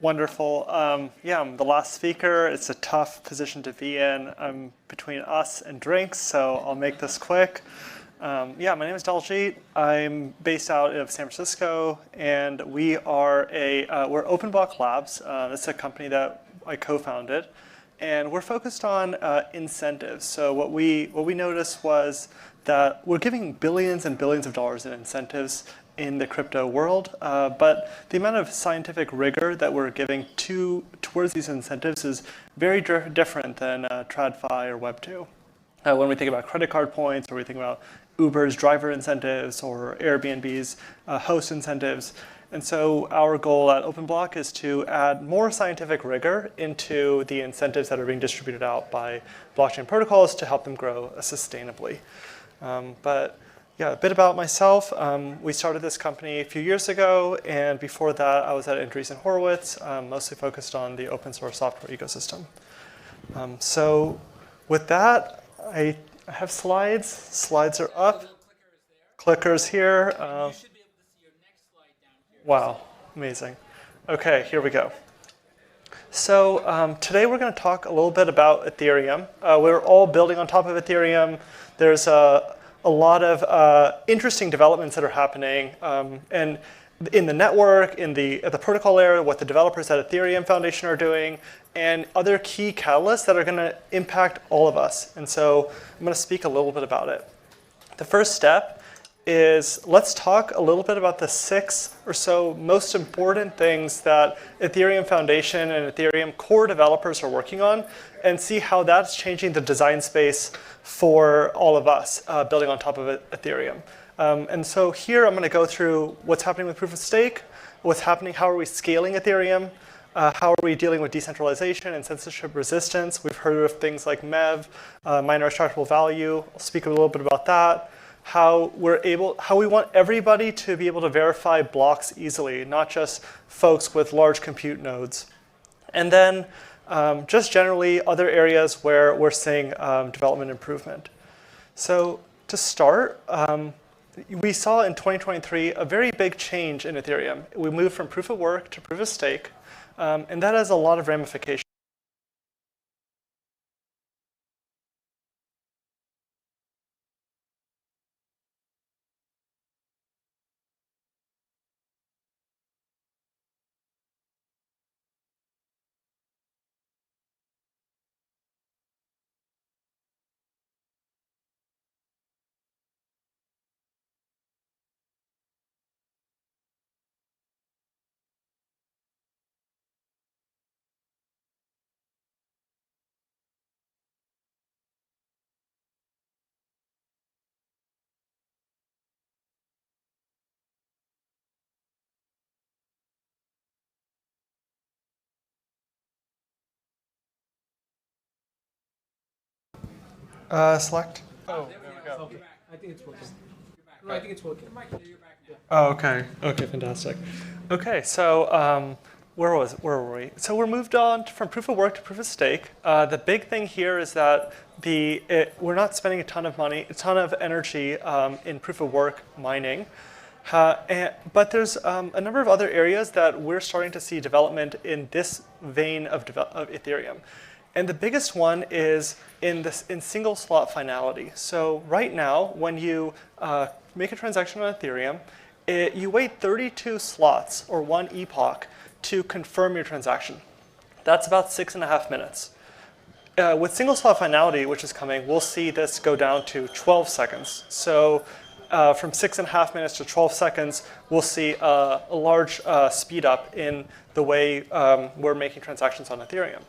Wonderful. Yeah, I'm the last speaker. It's a tough position to be in. I'm between us and drinks, so I'll make this quick. Yeah, my name is Daljeet. I'm based out of San Francisco, and we are we're OpenBlock Labs. It's a company that I co-founded, and we're focused on incentives. So what we noticed was that we're giving billions and billions of dollars in incentives in the crypto world, but the amount of scientific rigor that we're giving towards these incentives is very different than TradFi or Web2. When we think about credit card points, or we think about Uber's driver incentives, or Airbnb's host incentives. And so our goal at OpenBlock is to add more scientific rigor into the incentives that are being distributed out by blockchain protocols to help them grow sustainably. But yeah, a bit about myself. We started this company a few years ago, and before that I was at Andreessen Horowitz, mostly focused on the open source software ecosystem. So with that, I have slides. Slides are up. Clickers here. You should be able to see your next slide down here. Wow, amazing. Okay, here we go. So today we're going to talk a little bit about Ethereum. We're all building on top of Ethereum. There's a lot of interesting developments that are happening, and in the network, at the protocol layer, what the developers at Ethereum Foundation are doing, and other key catalysts that are going to impact all of us. And so I'm going to speak a little bit about it. The first step is let's talk a little bit about the 6 or so most important things that Ethereum Foundation and Ethereum core developers are working on, and see how that's changing the design space for all of us building on top of Ethereum. And so here I'm going to go through what's happening with proof of stake, what's happening, how are we scaling Ethereum, how are we dealing with decentralization and censorship resistance. We've heard of things like MEV, minor extractable value. I'll speak a little bit about that. How we want everybody to be able to verify blocks easily, not just folks with large compute nodes. And then just generally other areas where we're seeing development improvement. So to start, we saw in 2023 a very big change in Ethereum. We moved from proof of work to proof of stake, and that has a lot of ramifications. Select. Oh, there we go. Okay. I think it's working. No, I think it's working. You're back now. Oh, okay. Okay, fantastic. Okay, so where were we? So we're moved on from proof of work to proof of stake. The big thing here is that we're not spending a ton of energy in proof of work mining. But there's a number of other areas that we're starting to see development in this vein of Ethereum. And the biggest one is in single slot finality. So right now, when you make a transaction on Ethereum, you wait 32 slots or 1 epoch to confirm your transaction. That's about 6.5 minutes. With single slot finality, which is coming, we'll see this go down to 12 seconds. So from 6.5 minutes to 12 seconds, we'll see a large speed up in the way we're making transactions on Ethereum.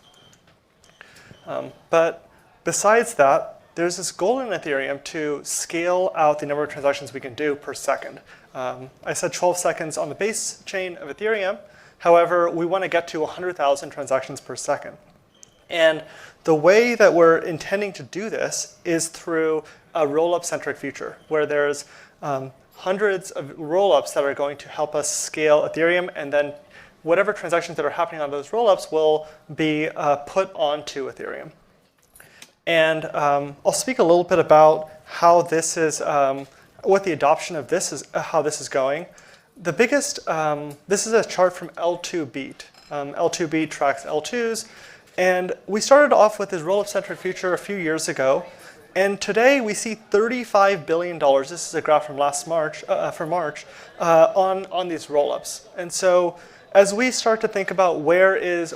But besides that, there's this goal in Ethereum to scale out the number of transactions we can do per second. I said 12 seconds on the base chain of Ethereum. However, we want to get to 100,000 transactions per second. And the way that we're intending to do this is through a roll-up centric feature, where there's hundreds of roll-ups that are going to help us scale Ethereum, and then whatever transactions that are happening on those rollups will be put onto Ethereum. And I'll speak a little bit about how this is, what the adoption of this is, how this is going. the biggest, this is a chart from L2Beat. L2Beat tracks L2s. And we started off with this roll-up-centric future a few years ago. And today we see $35 billion, this is a graph from last March, on these roll-ups. And so as we start to think about where is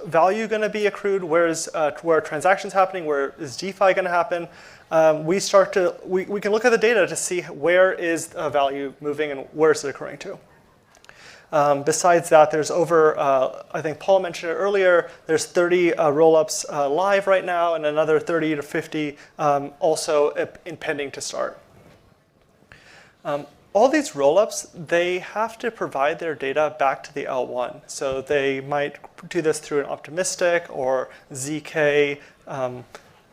value going to be accrued, where are transactions happening, where is DeFi going to happen, we can look at the data to see where is value moving and where is it occurring to. Besides that, there's over, I think Paul mentioned it earlier, there's 30 roll-ups live right now and another 30 to 50 also pending to start. All these roll-ups, they have to provide their data back to the L1. So they might do this through an optimistic or ZK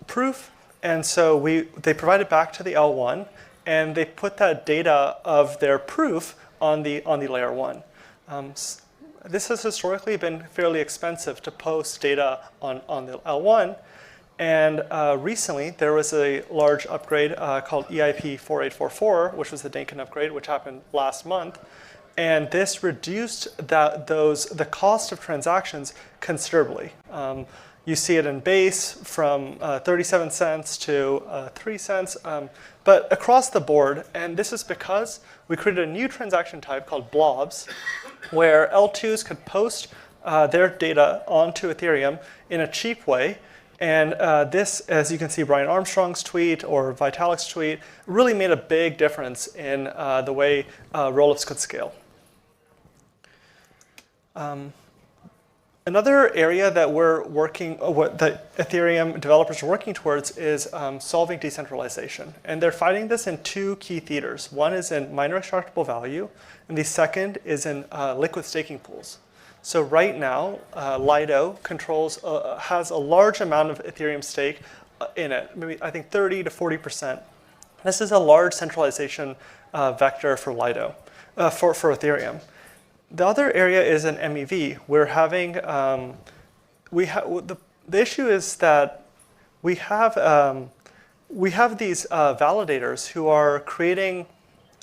proof. And so they provide it back to the L1, and they put that data of their proof on the layer 1. This has historically been fairly expensive to post data on the L1. And recently, there was a large upgrade called EIP 4844, which was the Dankin upgrade, which happened last month. And this reduced the cost of transactions considerably. You see it in base from 37 cents to 3 cents, but across the board. And this is because we created a new transaction type called blobs, where L2s could post their data onto Ethereum in a cheap way. And this, as you can see, Brian Armstrong's tweet or Vitalik's tweet, really made a big difference in the way rollups could scale. Another area that that Ethereum developers are working towards is solving decentralization. And they're fighting this in two key theaters. One is in miner extractable value, and the second is in liquid staking pools. So right now, Lido has a large amount of Ethereum stake in it, maybe I think 30 to 40%. This is a large centralization vector for Lido, for Ethereum. The other area is in MEV. We're having, the issue is that we have these validators who are creating,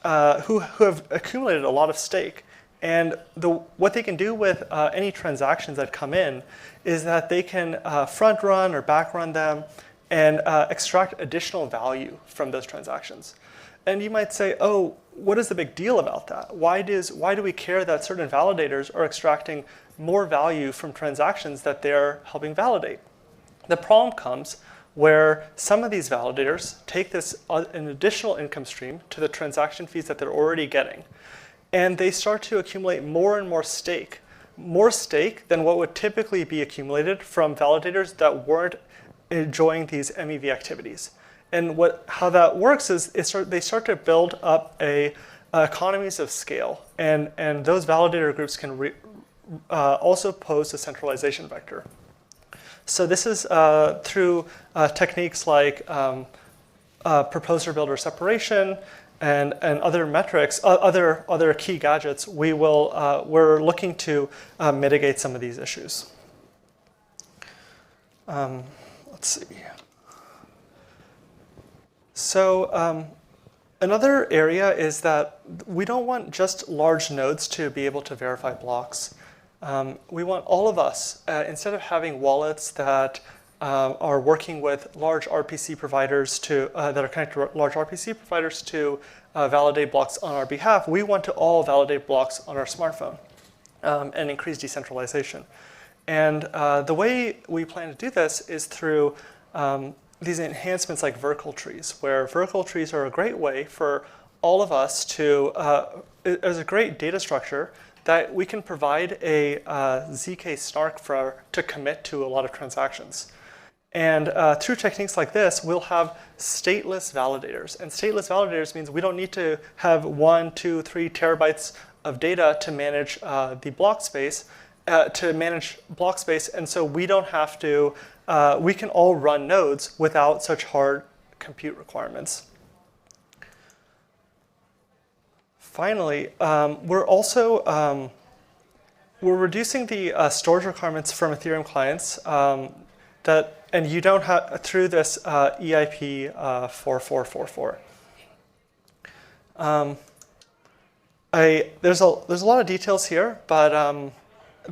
who have accumulated a lot of stake. And what they can do with any transactions that come in is that they can front run or back run them and extract additional value from those transactions. And you might say, oh, what is the big deal about that? Why do we care that certain validators are extracting more value from transactions that they're helping validate? The problem comes where some of these validators take this an additional income stream to the transaction fees that they're already getting. And they start to accumulate more and more stake than what would typically be accumulated from validators that weren't enjoying these MEV activities. And how that works is they start to build up economies of scale. And those validator groups can also pose a centralization vector. So this is through techniques like proposer-builder separation, and other metrics, other key gadgets, we're looking to mitigate some of these issues. Let's see. So another area is that we don't want just large nodes to be able to verify blocks. We want all of us, instead of having wallets that are working with large RPC providers that are connected to large RPC providers to validate blocks on our behalf, we want to all validate blocks on our smartphone and increase decentralization. And the way we plan to do this is through these enhancements like vertical trees, where vertical trees are a great way for all of us to, as a great data structure, that we can provide a ZK snark to commit to a lot of transactions. And through techniques like this, we'll have stateless validators. And stateless validators means we don't need to have 1, 2, 3 terabytes of data to manage the block space, and so we don't have to, we can all run nodes without such hard compute requirements. Finally, we're also, we're reducing the storage requirements from Ethereum clients and you don't have, through this EIP 4444. there's a lot of details here, but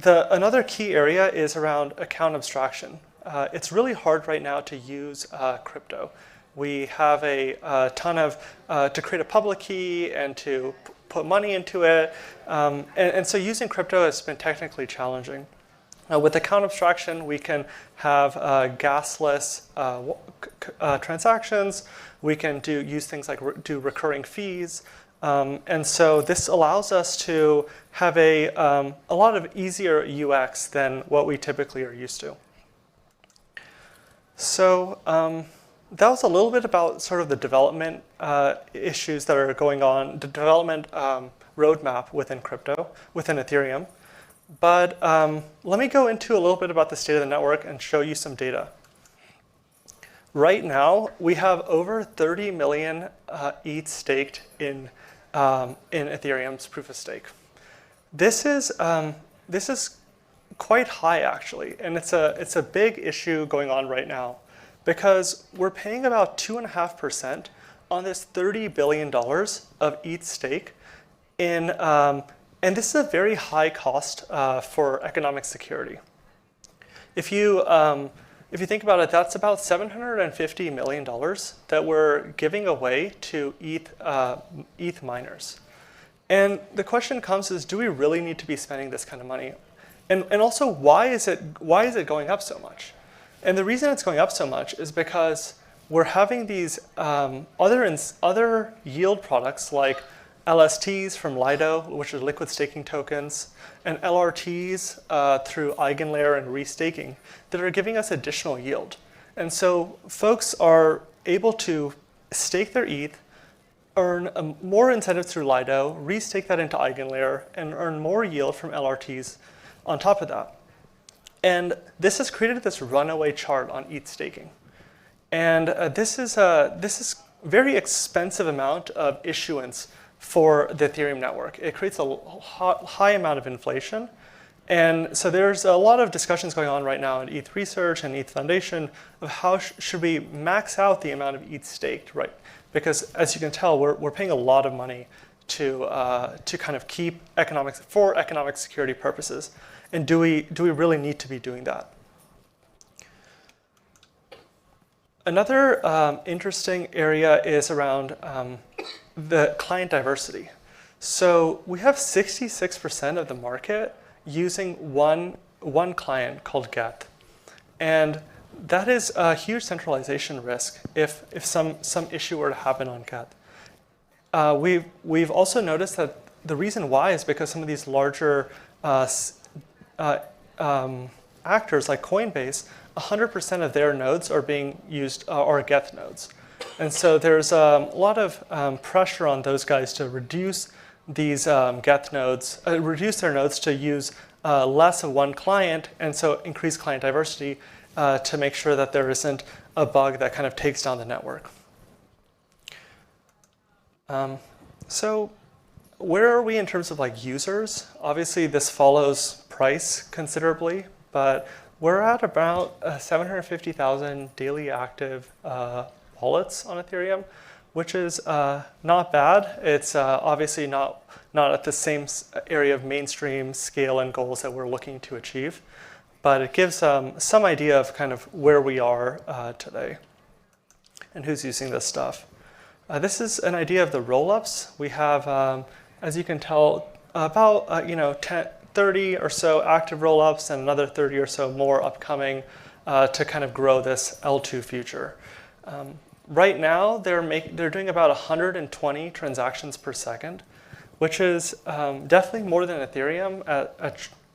another key area is around account abstraction. It's really hard right now to use crypto. We have a ton of, to create a public key and to put money into it. And so using crypto has been technically challenging. With account abstraction, we can have gasless transactions. We can use things like do recurring fees. And so this allows us to have a lot of easier UX than what we typically are used to. So that was a little bit about sort of the development issues that are going on, the development roadmap within crypto, within Ethereum. But let me go into a little bit about the state of the network and show you some data. Right now, we have over 30 million ETH staked in Ethereum's proof of stake. This is quite high actually, and it's a big issue going on right now because we're paying about 2.5% on this $30 billion of ETH stake in, and this is a very high cost for economic security. If you think about it, that's about $750 million that we're giving away to ETH miners. And the question comes is, do we really need to be spending this kind of money? And also, why is it going up so much? And the reason it's going up so much is because we're having these other yield products like LSTs from Lido, which are liquid staking tokens, and LRTs through eigenlayer and restaking that are giving us additional yield. And so folks are able to stake their ETH, earn more incentives through Lido, restake that into eigenlayer, and earn more yield from LRTs on top of that. And this has created this runaway chart on ETH staking. And this is very expensive amount of issuance for the Ethereum network. It creates a high amount of inflation. And so there's a lot of discussions going on right now in ETH Research and ETH Foundation of how should we max out the amount of ETH staked, right? Because as you can tell, we're paying a lot of money to kind of keep for economic security purposes. And do we really need to be doing that? Another interesting area is around the client diversity. So we have 66% of the market using one client called Geth. And that is a huge centralization risk if some issue were to happen on Geth. We've also noticed that the reason why is because some of these larger actors like Coinbase, 100% of their nodes are being used are Geth nodes. And so there's a lot of pressure on those guys to reduce these Geth nodes, reduce their nodes to use less of one client, and so increase client diversity to make sure that there isn't a bug that kind of takes down the network. So where are we in terms of like users? Obviously, this follows price considerably, but we're at about 750,000 daily active wallets on Ethereum, which is not bad. It's obviously not at the same area of mainstream scale and goals that we're looking to achieve, but it gives some idea of kind of where we are today and who's using this stuff. This is an idea of the rollups. We have, as you can tell, about 30 or so active rollups and another 30 or so more upcoming to kind of grow this L2 future. Right now, they're doing about 120 transactions per second, which is definitely more than Ethereum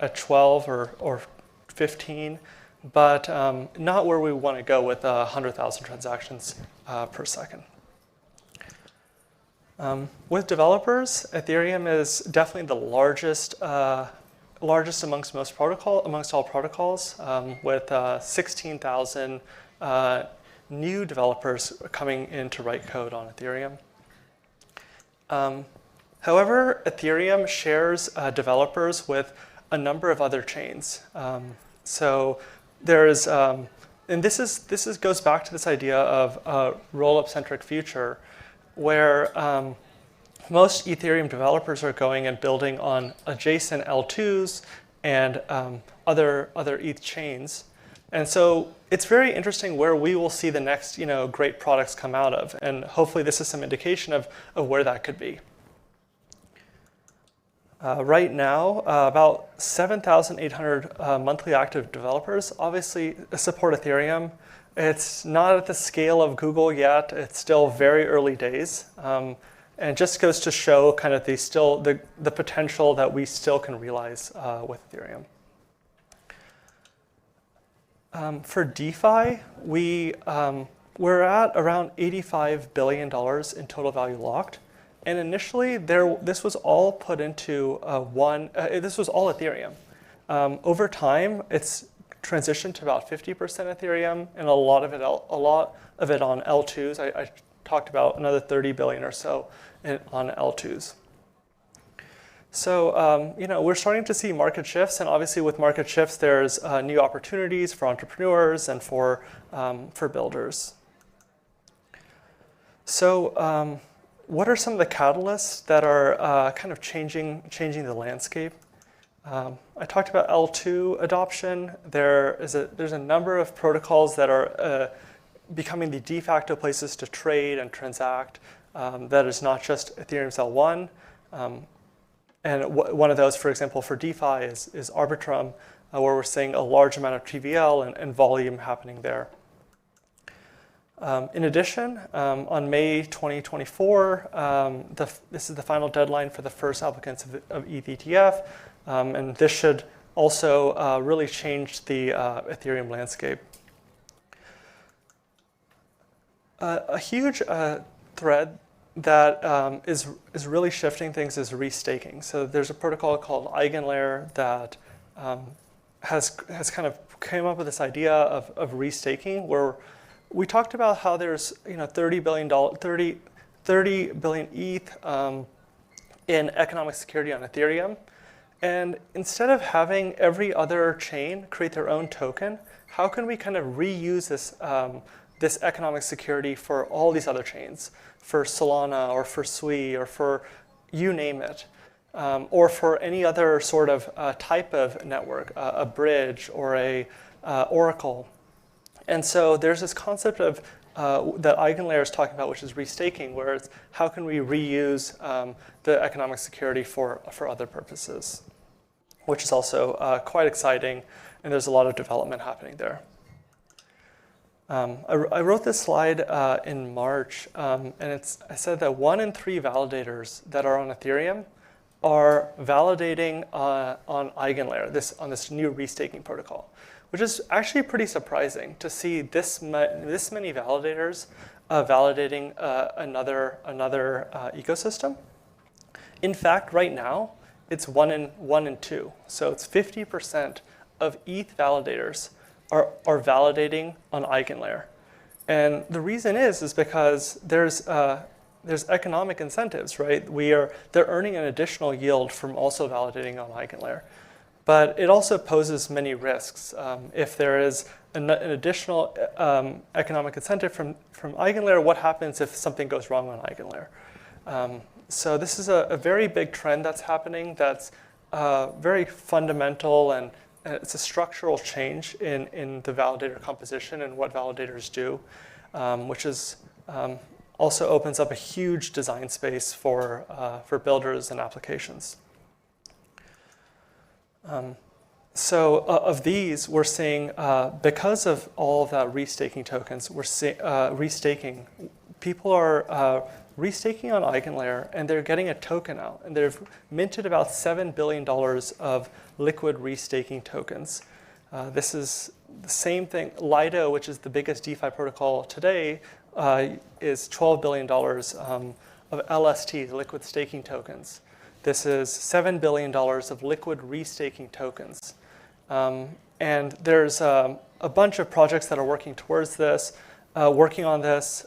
at 12 or 15, but not where we want to go with 100,000 transactions per second. With developers, Ethereum is definitely the largest amongst all protocols, with 16,000 new developers coming in to write code on Ethereum. However, Ethereum shares developers with a number of other chains. So there's, and this goes back to this idea of a roll-up centric future, where most Ethereum developers are going and building on adjacent L2s and other ETH chains. And so it's very interesting where we will see the next great products come out of. And hopefully this is some indication of where that could be. Right now, about 7,800 monthly active developers obviously support Ethereum. It's not at the scale of Google yet. It's still very early days. And just goes to show kind of the potential that we still can realize with Ethereum. For DeFi, we're at around $85 billion in total value locked. And initially, this was all put into this was all Ethereum. Over time, it's transitioned to about 50% Ethereum, and a lot of it on L2s. I talked about another 30 billion or so on L2s. So we're starting to see market shifts, and obviously with market shifts, there's new opportunities for entrepreneurs and for builders. So what are some of the catalysts that are kind of changing the landscape? I talked about L2 adoption. There's a number of protocols that are becoming the de facto places to trade and transact. That is not just Ethereum's L1. And one of those, for example, for DeFi is Arbitrum, where we're seeing a large amount of TVL and volume happening there. In addition, on May 2024, this is the final deadline for the first applicants of ETH ETF, and this should also really change the Ethereum landscape. A huge thread that is really shifting things is restaking. So there's a protocol called Eigenlayer that has kind of came up with this idea of restaking, where we talked about how there's 30 billion ETH in economic security on Ethereum, and instead of having every other chain create their own token, how can we kind of reuse this economic security for all these other chains, for Solana or for Sui or for you name it, or for any other sort of type of network, a bridge or a Oracle. And so there's this concept of that Eigenlayer is talking about, which is restaking, where it's how can we reuse the economic security for other purposes, which is also quite exciting, and there's a lot of development happening there. I wrote this slide in March, and I said that 1 in 3 validators that are on Ethereum are validating on Eigenlayer, on this new restaking protocol, which is actually pretty surprising to see this many validators validating another ecosystem. In fact, right now, it's 1 in 2. So it's 50% of ETH validators are validating on Eigenlayer. And the reason is because there's economic incentives, right? They're earning an additional yield from also validating on Eigenlayer. But it also poses many risks. If there is an additional economic incentive from Eigenlayer, what happens if something goes wrong on Eigenlayer? So this is a very big trend that's happening that's very fundamental, and it's a structural change in the validator composition and what validators do, which is also opens up a huge design space for builders and applications. So of these, we're seeing, because of all of that restaking tokens, we're seeing restaking. People are restaking on Eigenlayer, and they're getting a token out. And they've minted about $7 billion of liquid restaking tokens. This is the same thing. Lido, which is the biggest DeFi protocol today, is $12 billion of LST, liquid staking tokens. This is $7 billion of liquid restaking tokens. And there's a bunch of projects that are working towards this, working on this.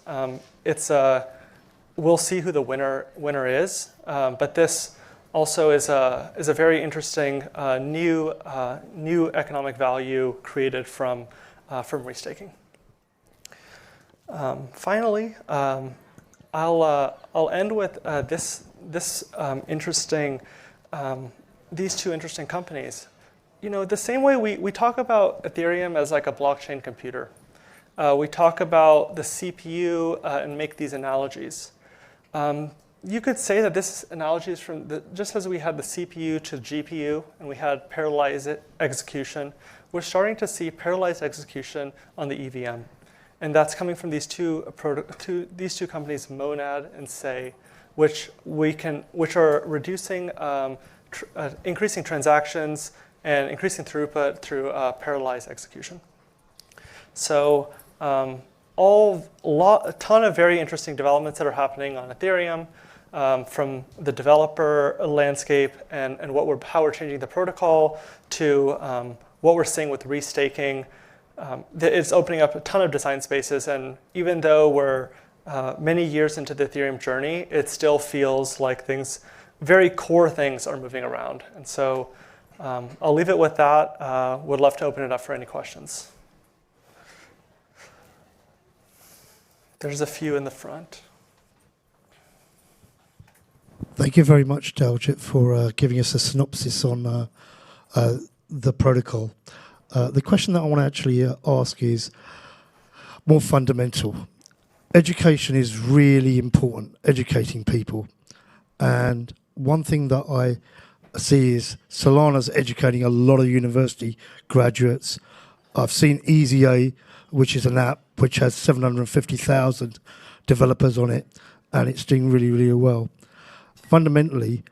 We'll see who the winner is, but this also is a very interesting new economic value created from restaking. Finally, I'll end with these two interesting companies. The same way we talk about Ethereum as like a blockchain computer. We talk about the CPU and make these analogies. You could say that this analogy is from just as we had the CPU to GPU and we had parallelized execution, we're starting to see parallelized execution on the EVM. And that's coming from these two companies, Monad and Say, which are reducing, increasing transactions and increasing throughput through parallelized execution. So a ton of very interesting developments that are happening on Ethereum, from the developer landscape and how we're changing the protocol to what we're seeing with restaking. It's opening up a ton of design spaces, and even though we're many years into the Ethereum journey, it still feels like very core things are moving around. And so I'll leave it with that. Would love to open it up for any questions. There's a few in the front. Thank you very much, Daljeet, for giving us a synopsis on the protocol. The question that I want to actually ask is more fundamental. Education is really important, educating people. And one thing that I see is Solana's educating a lot of university graduates. I've seen EasyA, which is an app which has 750,000 developers on it, and it's doing really, really well. Fundamentally,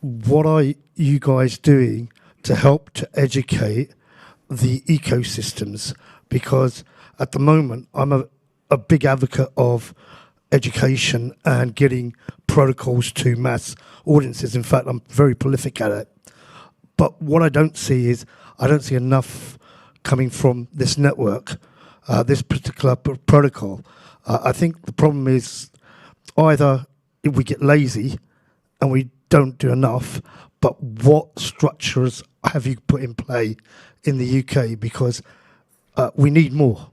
what are you guys doing to help to educate the ecosystems? Because at the moment, I'm a big advocate of education and getting protocols to mass audiences. In fact, I'm very prolific at it. But what I don't see enough coming from this network, this particular protocol. I think the problem is either we get lazy and we don't do enough, but what structures have you put in play in the UK? Because we need more.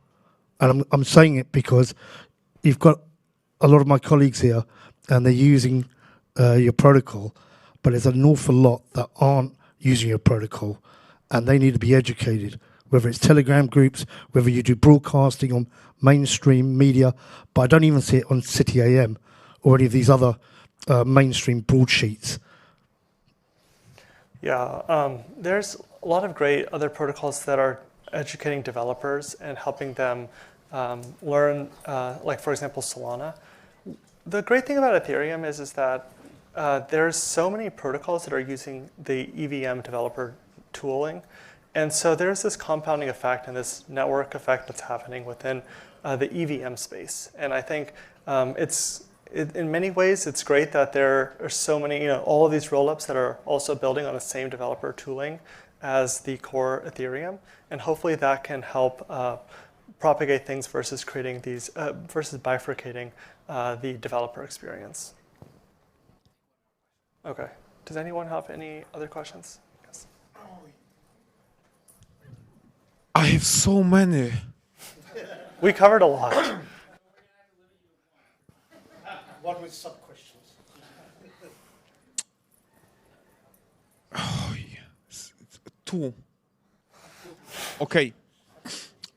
And I'm saying it because you've got a lot of my colleagues here and they're using your protocol, but there's an awful lot that aren't using your protocol and they need to be educated, whether it's Telegram groups, whether you do broadcasting on mainstream media, but I don't even see it on City AM or any of these other mainstream broadsheets. Yeah, there's a lot of great other protocols that are educating developers and helping them learn, like for example, Solana. The great thing about Ethereum is that there's so many protocols that are using the EVM developer tooling. And so there's this compounding effect and this network effect that's happening within the EVM space. And I think in many ways, it's great that there are so many, all of these rollups that are also building on the same developer tooling as the core Ethereum. And hopefully that can help propagate things versus creating these, versus bifurcating the developer experience. Okay. Does anyone have any other questions? Yes. I have so many. We covered a lot. One with sub-questions. Oh, yes. Two. Okay.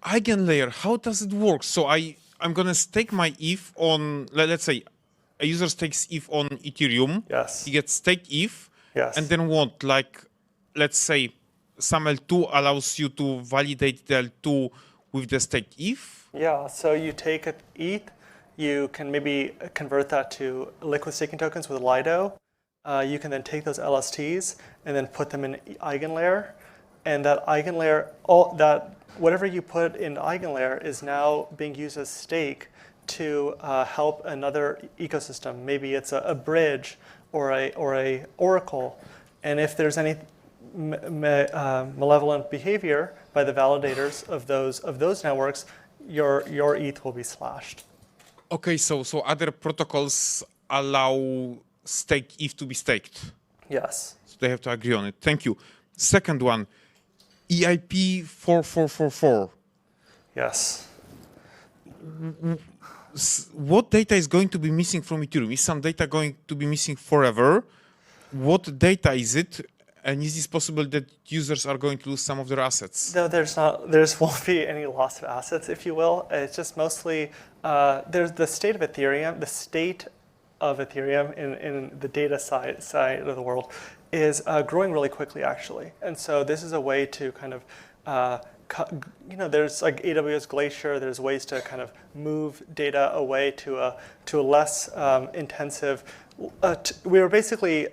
Eigenlayer, how does it work? So I'm going to stake my ETH on, let's say, a user stakes ETH on Ethereum. Yes. He gets stake ETH. Yes. And then what? Like, let's say, some L2 allows you to validate the L2 with the staked ETH? Yeah, so you take an ETH, you can maybe convert that to liquid staking tokens with Lido. You can then take those LSTs and then put them in Eigenlayer. And that Eigenlayer, whatever you put in Eigenlayer is now being used as stake to help another ecosystem. Maybe it's a bridge or a oracle. And if there's any malevolent behavior by the validators of those networks, your ETH will be slashed. Okay, so other protocols allow staked ETH to be staked. Yes. So they have to agree on it. Thank you. Second one, EIP 4444. Yes. what data is going to be missing from Ethereum? Is some data going to be missing forever? What data is it? And is it possible that users are going to lose some of their assets? No, there's not. There won't be any loss of assets, if you will. It's just mostly there's the state of Ethereum. The state of Ethereum in the data side of the world is growing really quickly, actually. And so this is a way to kind of there's like AWS Glacier. There's ways to kind of move data away to a less intensive. We were basically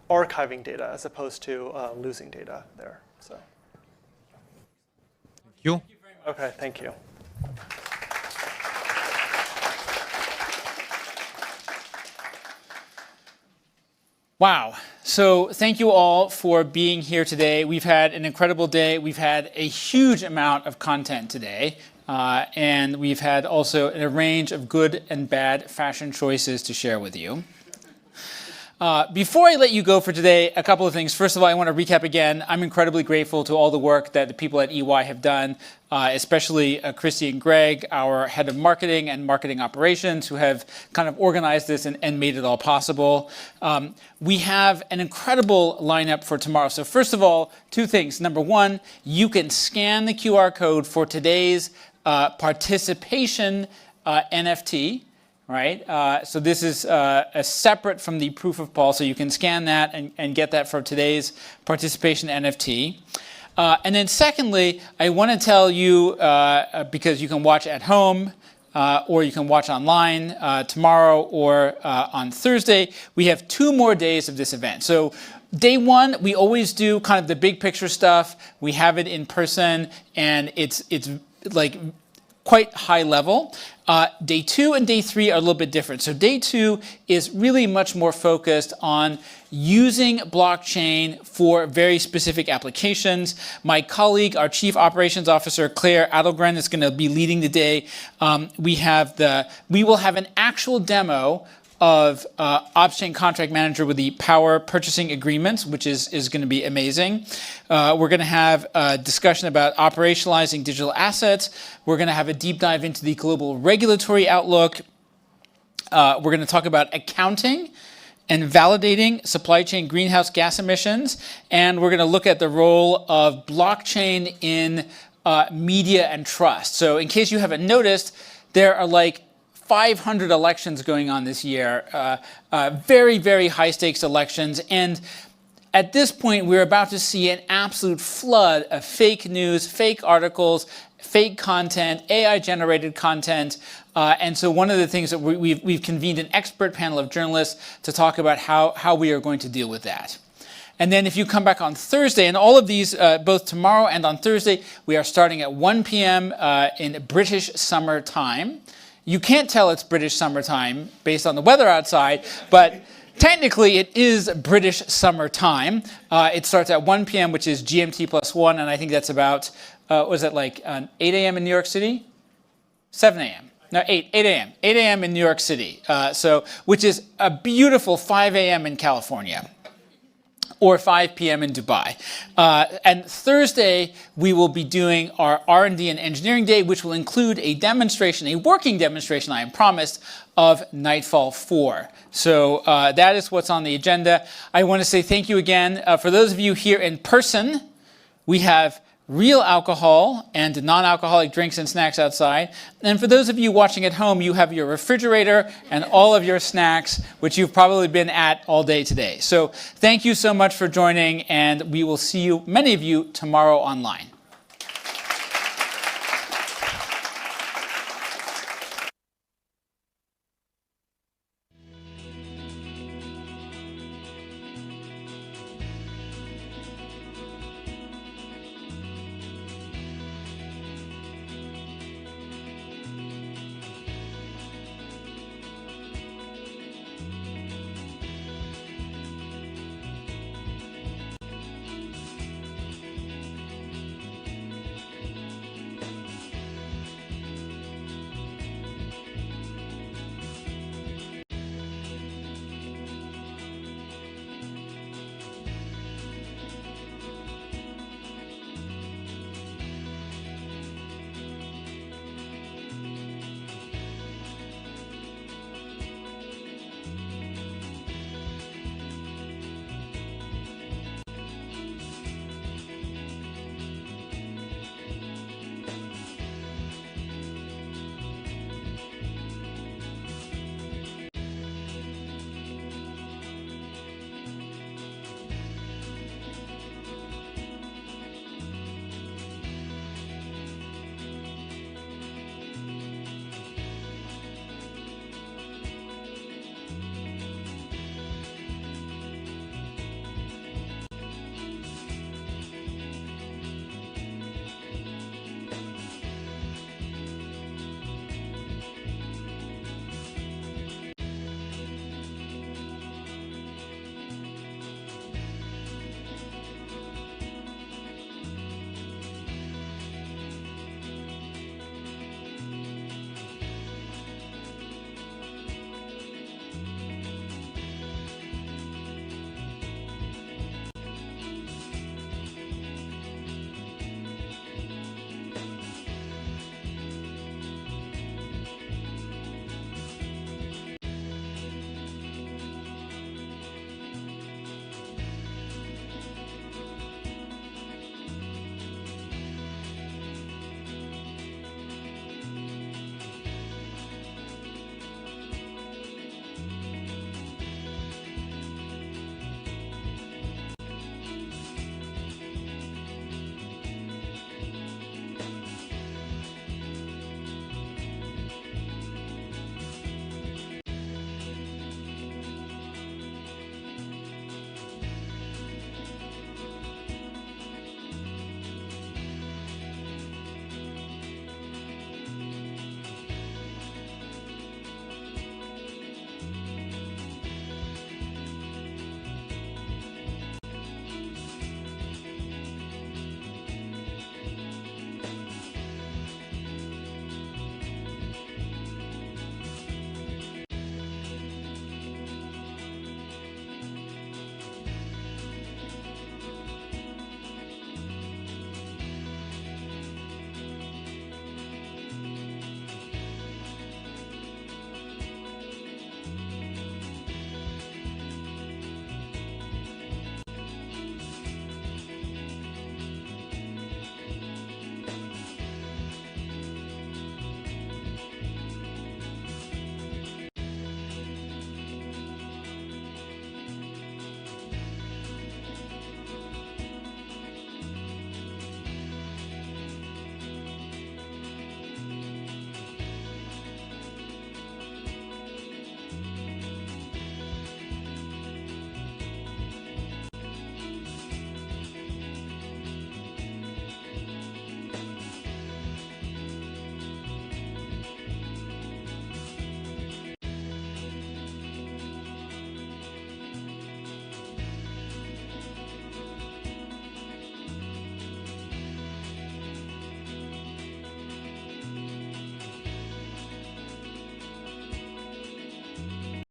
archiving data as opposed to losing data there. So. Thank you. Okay, thank you. Wow. So thank you all for being here today. We've had an incredible day. We've had a huge amount of content today. And we've had also a range of good and bad fashion choices to share with you. Before I let you go for today, a couple of things. First of all, I want to recap again. I'm incredibly grateful to all the work that the people at EY have done, especially Christy and Greg, our head of marketing and marketing operations, who have kind of organized this and made it all possible. We have an incredible lineup for tomorrow. So first of all, two things. Number one, you can scan the QR code for today's participation NFT. Right, so this is separate from the proof of Paul, so you can scan that and get that for today's participation NFT. And then secondly, I want to tell you, because you can watch at home or you can watch online tomorrow or on Thursday, we have 2 more days of this event. So day 1, we always do kind of the big picture stuff. We have it in person, and it's like quite high level. Day 2 and day 3 are a little bit different. So day 2 is really much more focused on using blockchain for very specific applications. My colleague, our Chief Operations Officer, Claire Adelgren, is going to be leading the day. We will have an actual demo of Opschain Contract Manager with the Power Purchasing Agreements, which is going to be amazing. We're going to have a discussion about operationalizing digital assets. We're going to have a deep dive into the global regulatory outlook. We're going to talk about accounting and validating supply chain greenhouse gas emissions. And we're going to look at the role of blockchain in media and trust. So in case you haven't noticed, there are like 500 elections going on this year, very, very high stakes elections. And at this point, we're about to see an absolute flood of fake news, fake articles, fake content, AI generated content. And so one of the things that we've convened an expert panel of journalists to talk about how we are going to deal with that. And then if you come back on Thursday, and all of these, both tomorrow and on Thursday, we are starting at 1 p.m. In British summer time. You can't tell it's British summertime based on the weather outside, but technically it is British summer time. It starts at 1 p.m., which is GMT +1, and I think that's about, was it like 8 a.m. in New York City? 7 a.m. No, 8 a.m. 8 a.m. in New York City, which is a beautiful 5 a.m. in California. Or 5 p.m. in Dubai. And Thursday, we will be doing our R&D and engineering day, which will include a demonstration, a working demonstration, I am promised, of Nightfall 4. So that is what's on the agenda. I want to say thank you again. For those of you here in person, we have real alcohol and non-alcoholic drinks and snacks outside. And for those of you watching at home, you have your refrigerator and all of your snacks, which you've probably been at all day today. So thank you so much for joining, and we will see you, many of you, tomorrow online.